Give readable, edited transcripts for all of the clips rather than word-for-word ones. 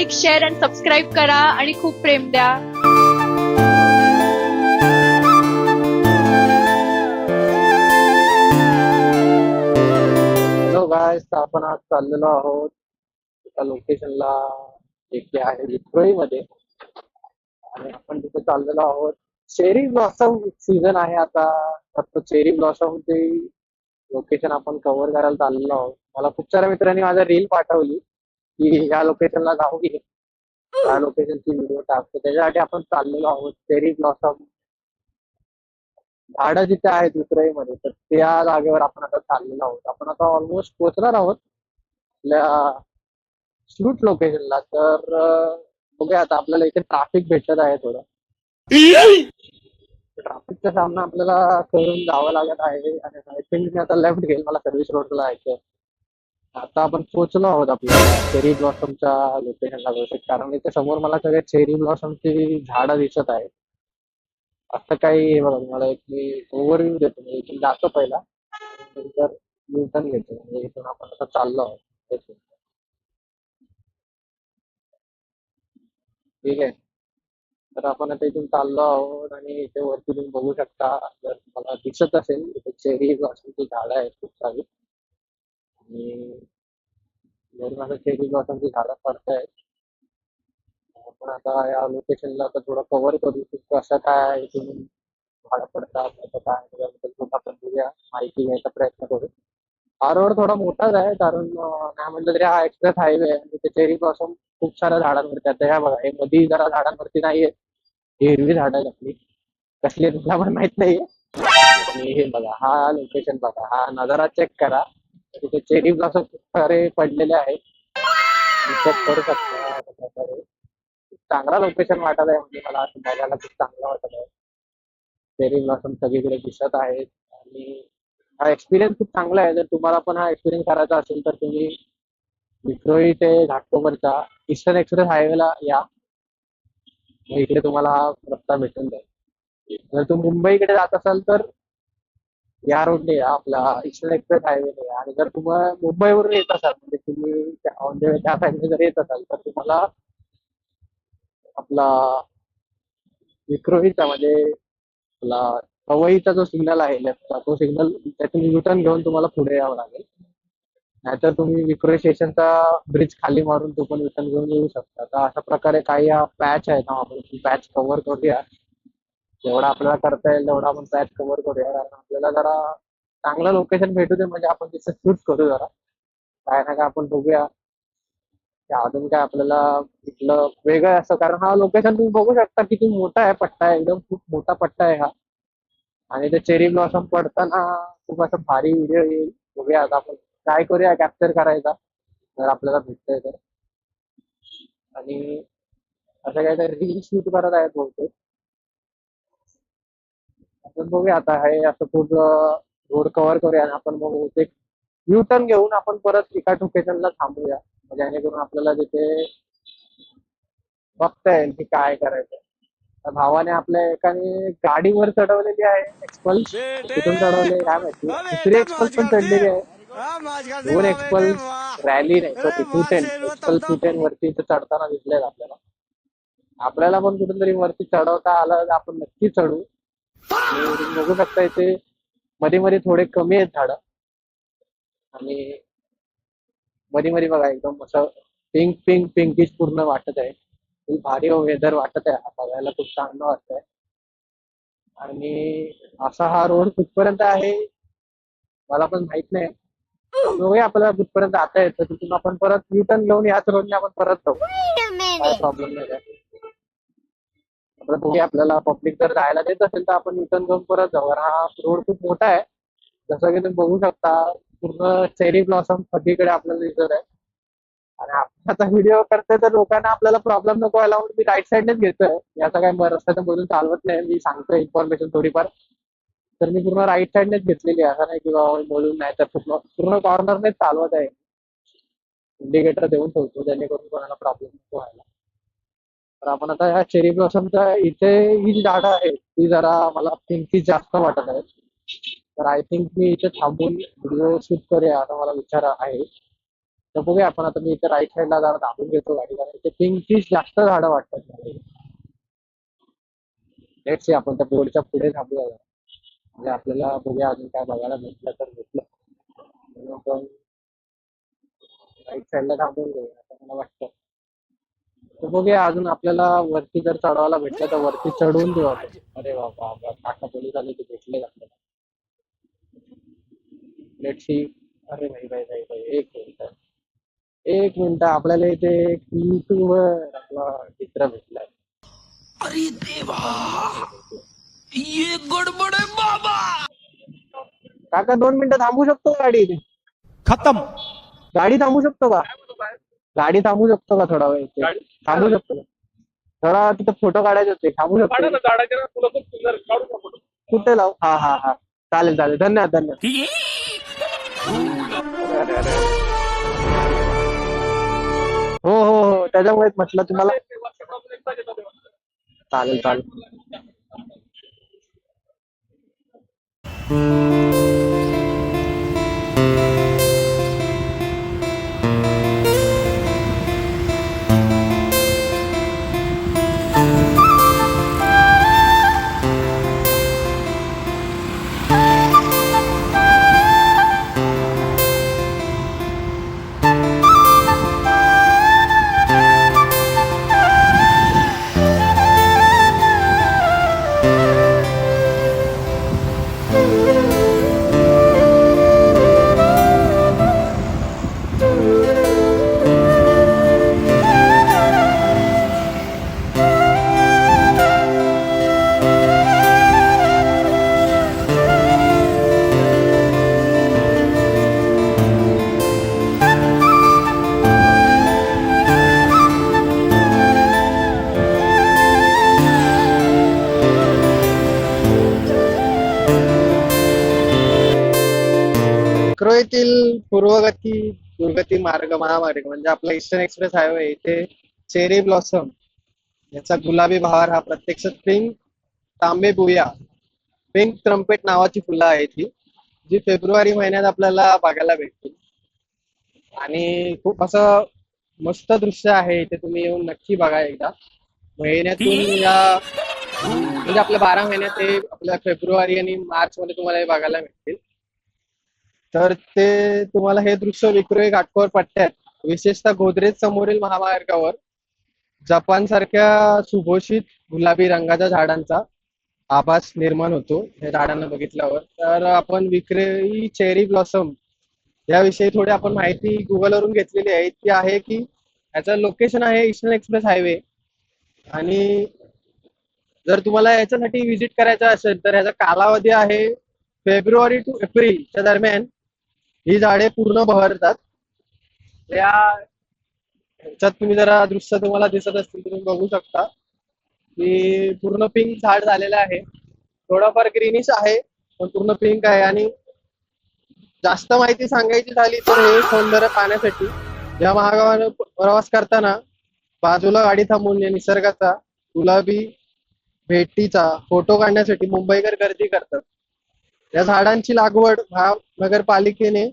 Like, share आणि subscribe करा आणि खूप प्रेम द्या. हॅलो गायस, आपण आज चाललेलो आहोत एका लोकेशनला जे की आहे विक्रोळीमध्ये. आणि आपण तिथे चाललेलो आहोत. चेरी ब्लॉसम सीझन आहे आता, तर चेरी ब्लॉसम चे लोकेशन आपण कव्हर करायला चाललेलो आहोत. मला खूप साऱ्या मित्रांनी माझा रील पाठवली की या लोकेशनला जाऊ की या लोकेशनची व्हिडिओ टाकतो. त्याच्यासाठी आपण चाललेलो आहोत. चेरी ब्लॉसम झाडं जिथे आहेत विक्रोळीमध्ये, तर त्या जागेवर आपण आता चाललेलो आहोत. आपण आता ऑलमोस्ट पोहोचणार आहोत आपल्या शूट लोकेशनला. तर बघूया आता, आपल्याला इथे ट्रॅफिक भेटत आहे थोडं. ट्रॅफिकचा सामना आपल्याला करून जावं लागत आहे. आणि आय थिंक मी आता लेफ्ट घेईल, मला सर्व्हिस रोडला जायचं. आता आपण पोहोचलो आहोत आपल्या चेरी ब्लॉसमच्या लोकेशनला बहुतेक, कारण इथे समोर मला सगळे चेरी ब्लॉसमची झाडं दिसत आहेत. असं काही हे बघा, तुम्हाला एक मी ओव्हरव्ह्यू देतो. म्हणजे इथून जातो पहिला, नंतर न्यूटन घेतो. म्हणजे इथून आपण आता चाललो आहोत. ठीक आहे. तर आपण आता इथून चाललो आहोत आणि इथे वरती तुम्ही बघू शकता, जर तुम्हाला दिसत असेल इथे चेरी ब्लॉसमची झाडं आहेत खूप सारी. आणि वरून आता चेरी ब्लॉसमची झाडं पडतायत. आपण आता या लोकेशनला आता थोडं कव्हर करू की कसं काय इथून झाडं पडतात, कसं काय त्याच्याबद्दल थोडं आपण बघूया, माहिती घ्यायचा प्रयत्न करू. हा रोड थोडा मोठाच आहे, कारण नाही म्हटलं तरी हा एक्सप्रेस हायवे आहे. तिथे चेरी ब्लॉसम खूप साऱ्या झाडांवरती. आता ह्या बघा, हे मध्ये जरा झाडांवरती नाहीये. ही हिरवी झाडं आहेत आपली, कसली आहेत मला पण माहित नाहीये. आणि हे बघा, हा लोकेशन बघा, हा नजारा चेक करा. तिथे चेरी ब्लॉसम खूप सारे पडलेले आहेत. चेक करू शकता अशा प्रकारे. खूप चांगला लोकेशन वाटत आहे, म्हणजे मला असं बघायला खूप चांगलं वाटत आहे. चेरी ब्लॉसम सगळीकडे दिसत आहेत. आणि हा एक्सपिरियन्स खूप चांगला आहे. जर तुम्हाला पण हा एक्सपिरियन्स करायचा असेल तर तुम्ही विक्रोळी ते घाटकोपरच्या ईस्टर्न एक्सप्रेस हायवेला या. मग इकडे तुम्हाला हा रस्ता भेटून जाईल. जर तुम्ही मुंबईकडे जात असाल तर या रोडने या, आपला ईस्टर्न एक्सप्रेस हायवेने या. आणि जर तुम्हाला मुंबईवरून येत असाल, म्हणजे तुम्ही ऑन द वे त्या साईडने जर येत असाल, तर तुम्हाला आपला विक्रोळीचा म्हणजे आपला पवईचा जो सिग्नल आहे लेफ्टचा, तो सिग्नल त्यातून युटर्न घेऊन तुम्हाला पुढे यावं लागेल. नाहीतर तुम्ही विक्रोळी स्टेशनचा ब्रिज खाली मारून तो पण युटर्न घेऊन येऊ शकता. तर अशा प्रकारे काही पॅच आहे ना, आपण पॅच कव्हर करूया. जेवढा आपल्याला करता येईल तेवढा आपण पॅच कव्हर करूया, कारण आपल्याला जरा चांगलं लोकेशन भेटू दे, म्हणजे आपण तिथे शूट करू जरा. काय ना काय आपण बघूया की अजून काय आपल्याला इथलं वेगळं आहे असं. कारण हा लोकेशन तुम्ही बघू शकता किती मोठा आहे, पट्टा आहे, एकदम खूप मोठा पट्टा आहे हा. आणि ते चेरी ब्लॉसम पडताना खूप असं भारी व्हिडिओ येईल. बघूया आता, आपण ट्राय करूया कॅप्चर करायचा, जर आपल्याला भेटतंय तर. आणि असं काहीतरी रील शूट करत आहेत बहुतेक. आपण बघूया आता, हे असं पूर्ण रोड कव्हर करूया आणि आपण मग बहुतेक यू टर्न घेऊन आपण परत एका लोकेशनला थांबूया, जेणेकरून आपल्याला तिथे बघता येईल की काय करायचं. त्या भावाने आपल्या एकाने गाडीवर चढवलेली आहे एक्सपल्स. बेटे कुठून चढवले काय माहिती, ओ दुसरी बेटे एक्सपल्स मौज पण करते चढलेली आहे. मौज करते दोन वाह बेटे एक्सपल्स वाह रॅली नाही, अरे सॉरी टू वाह टेन, शेर एक्सपल तप टू तप टेन वरती इथे चढताना दिसलेत आपल्याला. आपल्याला पण कुठेतरी वरती चढवता आलं तर आपण नक्की चढू. आणि तुम्ही बघू शकता इथे मध्ये मध्ये थोडे कमी आहेत झाडं. आणि मध्ये मध्ये बघा, एकदम असं पिंक पिंक पिंकिश पूर्ण वाटत आहे. खूप भारी वेदर वाटत आहे, हा बघायला खूप चांगलं वाटतंय. आणि असा हा रोड कुठपर्यंत आहे मला पण माहित नाही. बघूया आपल्याला कुठपर्यंत जाता येतं. तिथून आपण परत रिटर्न घेऊन याच रोडने आपण परत जाऊ, काय प्रॉब्लेम नाही काय. आपलं बघूया, आपल्याला पब्लिक जर जायला देत असेल तर आपण रिटर्न घेऊन परत जाऊ. कारण हा रोड खूप मोठा आहे, जसं की तुम्ही बघू शकता. पूर्ण चेरी ब्लॉसम सगळीकडे आपल्याला दिसत आहे. आणि आपण आता व्हिडिओ करतोय तर लोकांना आपल्याला प्रॉब्लेम नको व्हायला म्हणून मी राईट साईडनेच घेतोय. याचा काही रस्त्याच्या मधून चालवत नाही, मी सांगतोय इन्फॉर्मेशन थोडीफार. तर मी पूर्ण राईट साईडनेच घेतलेली आहे, असं नाही की बाबा बोलून नाही, तर पूर्ण पूर्ण कॉर्नरनेच चालवत आहे. इंडिकेटर देऊन ठेवतो जेणेकरून कोणाला प्रॉब्लेम नको व्हायला. तर आपण आता ह्या चेरी ब्लॉसमच्या इथे ही जी झाडं आहेत ती जरा मला पिंकी जास्त वाटत आहे. तर आय थिंक मी इथे थांबून व्हिडिओ शूट करूया, असा मला विचार आहे. तर बघूया आपण. आता मी इथे राईट साईडला जरा दाबून घेतो गाडी, कारण इथे पिंकिश जास्त झाडं वाटतात मला. लेट्स सी, आपण त्या बोर्डच्या पुढे थांबूया जरा. म्हणजे आपल्याला बघूया अजून काय बघायला भेटलं तर भेटलं. म्हणून आपण राईट साईडला थांबून घेऊया असं मला वाटतं. तर बघूया अजून आपल्याला वरती जर चढवायला भेटलं तर वरती चढवून देऊ आपण. अरे बाबा, काका पोलीस आले ते भेटले आपल्याला. Let's see. अरे भाई भाई भाई भाई, एक मिनिट, एक मिनिट. आपल्याला इथे एक युट्यूबर आपला मित्र भेटलाय. अरे देवा, ये गडबड है बाबा. काका 2 मिनिटं थांबू शकतो का गाडी इथे? खत्म. गाडी थांबू शकतो का? गाडी थांबू शकतो का थोडा वेळ इथे? थांबू शकतो का? थोडा तिथे फोटो काढायचे होते, थांबू शकतो? कुठे लावू? हा हा हा, चालेल चालेल, धन्यवाद धन्यवाद. अरे, अरे, अरे. हो हो हो, त्याच्यामुळेच म्हटलं तुम्हाला. चालेल चालेल. मेट्रो येथील पूर्वगती दुर्गती मार्ग महामार्ग म्हणजे आपला ईस्टर्न एक्सप्रेस हायवे इथे चेरी ब्लॉसम याचा गुलाबी बहार हा प्रत्यक्ष पिंक तांबे बुया पिंक ट्रम्पेट नावाची फुलं आहेत ही, जी फेब्रुवारी महिन्यात आपल्याला बघायला भेटतील. आणि खूप असं मस्त दृश्य आहे इथे, तुम्ही येऊन नक्की बघा एकदा. महिन्यातून या म्हणजे आपल्या 12 महिन्यात हे आपल्या फेब्रुवारी आणि मार्च मध्ये तुम्हाला हे बघायला मिळतील. तर ते तुम्हाला हे दृश्य विक्रोळी घाटकोपर पट्ट्यात, विशेषतः गोदरेज समोरील महामार्गावर जपान सारख्या सुभोषित गुलाबी रंगाच्या झाडांचा आभास निर्माण होतो या झाडांना बघितल्यावर. तर आपण विक्रोळी चेरी ब्लॉसम याविषयी थोडी आपण माहिती गुगलवरून घेतलेली आहे. ती आहे की याचं लोकेशन आहे ईस्टर्न एक्सप्रेस हायवे. आणि जर तुम्हाला याच्यासाठी व्हिजिट करायचं असेल तर याचा कालावधी आहे फेब्रुवारी टू एप्रिलच्या दरम्यान ही झाडे पूर्ण बहरतात. या ह्याच्यात तुम्ही जरा दृश्य तुम्हाला दिसत असतील तुम्ही बघू शकता की पूर्ण पिंक झाड झालेलं आहे. थोडाफार ग्रीनिश आहे पण पूर्ण पिंक आहे. आणि जास्त माहिती सांगायची झाली तर हे सौंदर्य पाहण्यासाठी या महामार्गावर प्रवास करताना बाजूला गाडी थांबवून या निसर्गाचा गुलाबी भेटीचा फोटो काढण्यासाठी मुंबईकर गर्दी करतात. या झाडांची लागवड महानगरपालिकेने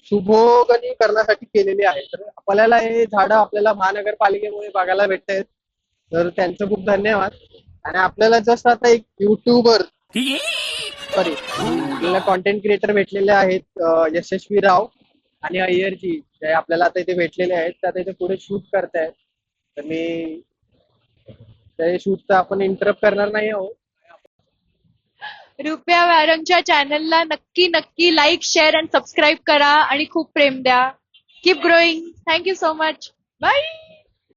शुभोगनी करण्यासाठी केलेली आहे. तर आपल्याला हे झाडं आपल्याला महानगरपालिकेमुळे बघायला भेटत आहेत, तर त्यांचं खूप धन्यवाद. आणि आपल्याला जस्ट आता एक युट्यूबर सॉरी आपल्याला कॉन्टेंट क्रिएटर भेटलेले आहेत, यशस्वी राव आणि अय्यरजी, जे आपल्याला आता इथे भेटलेले आहेत. ते आता इथे पुढे शूट करतायत. तर मी त्या शूटचा आपण इंटरप्ट करणार नाही आहोत. रुपया वॅरमच्या चॅनलला नक्की नक्की लाईक, शेअर अँड सबस्क्राईब करा आणि खूप प्रेम द्या. Keep growing. Thank you so much. Bye.